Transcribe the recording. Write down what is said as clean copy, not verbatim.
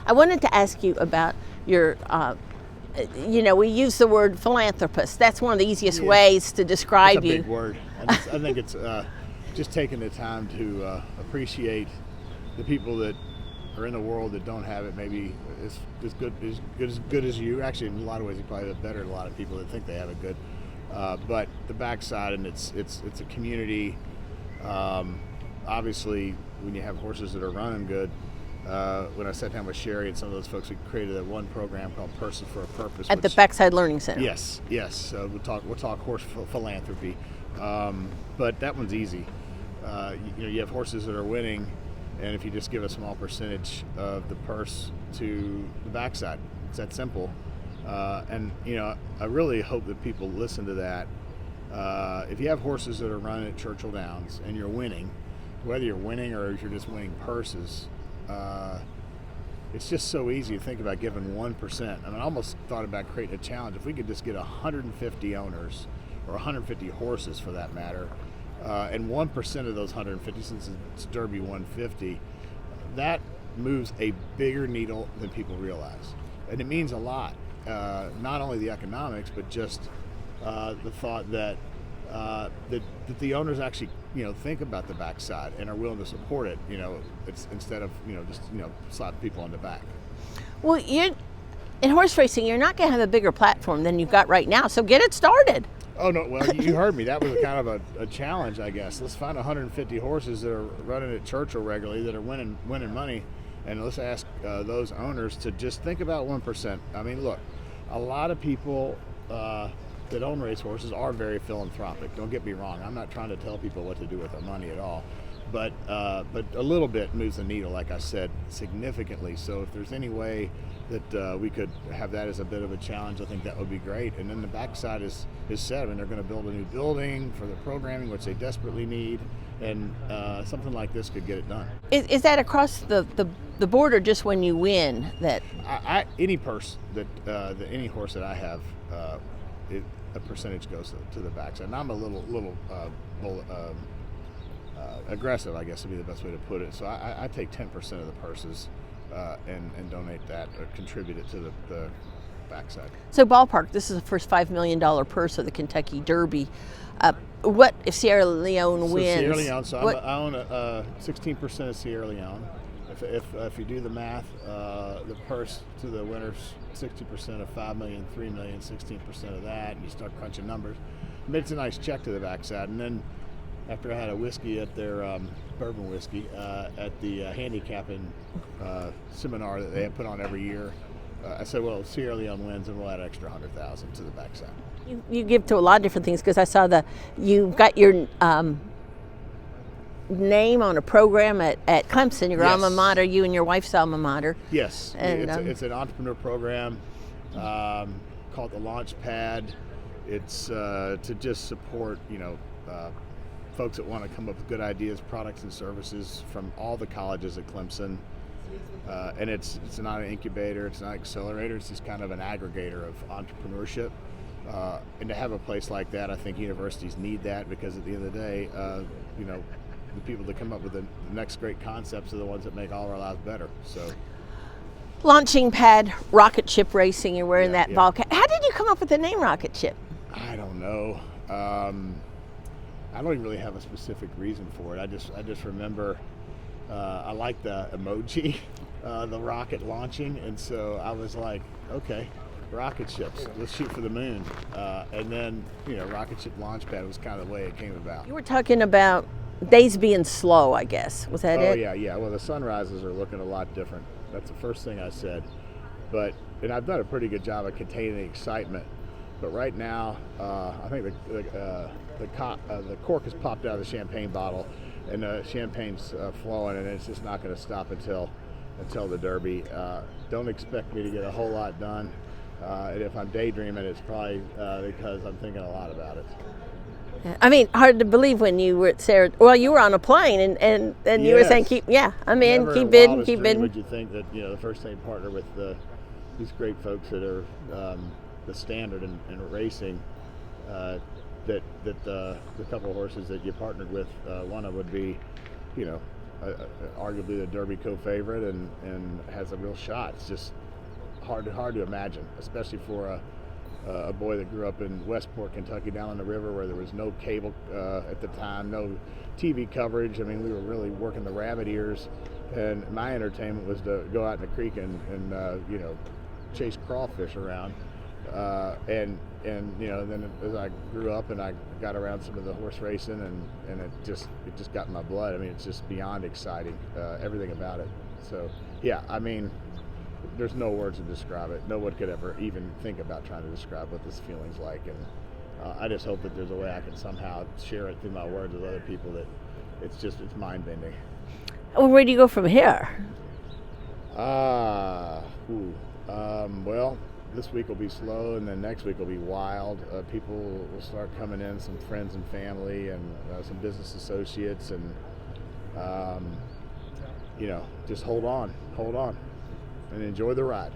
I wanted to ask you about your, we use the word philanthropist. That's one of the easiest ways to describe you. It's a big word. I think it's just taking the time to appreciate the people that are in the world that don't have it maybe as good as you. Actually, in a lot of ways, you probably have it better than a lot of people that think they have it good. But the backside, and it's a community. Obviously, when you have horses that are running good, when I sat down with Sherry and some of those folks, we created that one program called Person for a Purpose At the Backside Learning Center. Yes. We'll talk horse philanthropy, but that one's easy. You have horses that are winning, and if you just give a small percentage of the purse to the backside, it's that simple. And I really hope that people listen to that. If you have horses that are running at Churchill Downs and you're winning, whether you're winning or if you're just winning purses, it's just so easy to think about giving 1%. I almost thought about creating a challenge. If we could just get 150 owners, or 150 horses for that matter, and 1% of those 150, since it's Derby 150, that moves a bigger needle than people realize. And it means a lot, not only the economics, but just the thought that the owners actually think about the backside and are willing to support it. It's instead of just slap people on the back. Well, in horse racing, you're not going to have a bigger platform than you've got right now. So get it started. Oh no! Well, you heard me. That was kind of a challenge, I guess. Let's find 150 horses that are running at Churchill regularly that are winning money, and let's ask those owners to just think about 1%. Look, a lot of people that own racehorses are very philanthropic. Don't get me wrong. I'm not trying to tell people what to do with their money at all, but a little bit moves the needle, like I said, significantly. So if there's any way that we could have that as a bit of a challenge, I think that would be great. And then the backside is set. They're going to build a new building for the programming, which they desperately need, and something like this could get it done. Is that across the board, or just when you win? That any purse that any horse that I have, a percentage goes to the backside. And I'm a little aggressive, I guess would be the best way to put it. So I take 10% of the purses and donate that or contribute it to the backside. So ballpark, this is the first $5 million purse of the Kentucky Derby. What if Sierra Leone wins? Sierra Leone, I own 16% of Sierra Leone. If you do the math, the purse to the winners, 60% of $5 million, $3 million, 16% of that, and you start crunching numbers. It's a nice check to the backside. And then after I had a whiskey at their bourbon whiskey at the handicapping seminar that they have put on every year, I said, well, Sierra Leone wins, and we'll add extra $100,000 to the backside. You give to a lot of different things, because I saw you got your name on a program at Clemson, your alma mater, you and your wife's alma mater. Yes, and it's an entrepreneur program called the Launchpad. It's to just support folks that want to come up with good ideas, products, and services from all the colleges at Clemson. And it's not an incubator, it's not an accelerator, it's just kind of an aggregator of entrepreneurship. And to have a place like that, I think universities need that, because at the end of the day, the people that come up with the next great concepts are the ones that make all of our lives better. So, launching pad, rocket ship racing, you're wearing that ball cap. How did you come up with the name rocket ship? I don't know. I don't even really have a specific reason for it. I just remember I like the emoji, the rocket launching, and so I was like, okay, rocket ships, let's shoot for the moon. And then rocket ship Launchpad was kind of the way it came about. You were talking about days being slow, I guess. Was that it? Oh yeah. Well, the sunrises are looking a lot different. That's the first thing I said. And I've done a pretty good job of containing the excitement. But right now, I think the cork has popped out of the champagne bottle, and the champagne's flowing, and it's just not going to stop until the Derby. Don't expect me to get a whole lot done. And if I'm daydreaming, it's probably because I'm thinking a lot about it. Hard to believe when you were at Sarah. Well, you were on a plane, and you were saying, keep bidding, keep bidding. Would you think that the first time you partner with these great folks that are the standard in racing, that the couple of horses that you partnered with, one of them would be, arguably the Derby co-favorite and has a real shot. It's just hard to imagine, especially for a boy that grew up in Westport, Kentucky, down on the river where there was no cable at the time, no TV coverage. I mean, we were really working the rabbit ears, and my entertainment was to go out in the creek and chase crawfish around. And then as I grew up and I got around some of the horse racing, and it just got in my blood. I mean, it's just beyond exciting, everything about it. So yeah, I mean, there's no words to describe it. No one could ever even think about trying to describe what this feeling's like, and I just hope that there's a way I can somehow share it through my words with other people. That it's mind-bending. Well, where do you go from here? Well, this week will be slow, and then next week will be wild. People will start coming in, some friends and family, and some business associates, and just hold on, and enjoy the ride.